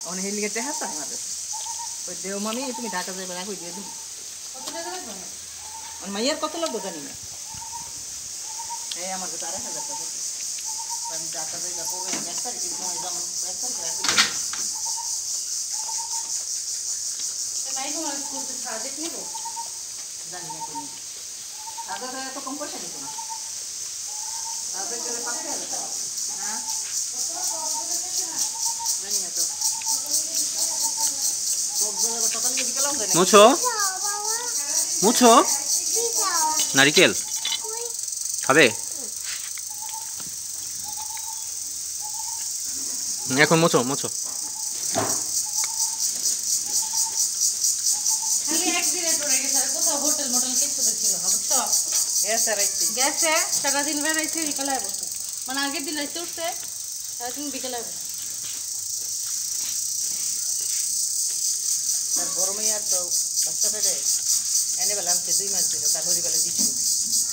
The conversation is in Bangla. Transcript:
অন হেলিকে টেহা তাই আমাদের ওই দেও মামি তুমি ঢাকা যাইবে না কই দিয়ে দিই কত টাকা লাগবে অন মাইয়ার কত লাগবে জানি না এই আমার কাছে 4000 টাকা আমি ঢাকা যাইবা কবে 1 তারিখে সময় দাম 1 তারিখে রাখি ভাই তোমার স্কুল থেকে সাজেক নিব জানি না কোন আদা তো কম পয়সা দিত না তাদের করে 5000 টাকা না জানি না তো সকালে বিকেলাম জানি মুছো মুছো নারিকেল খাবে এখন মুছো মুছো খালি একদিনে টরে গেছে আর কোথাও হোটেল মোটেল কিছু ছিল না বুঝছো গ্যাস রাইছি গেছে সারা দিন বেড়াইছে বিকালে বসে মানে আগের দিন রাইতে উঠছে সারাদিন বিকালে বসে তার গরমে আর তো বাচ্চা পেটে এনে বেলা আনছে 2 মাস দিল তারপরে বেলা দিচ্ছি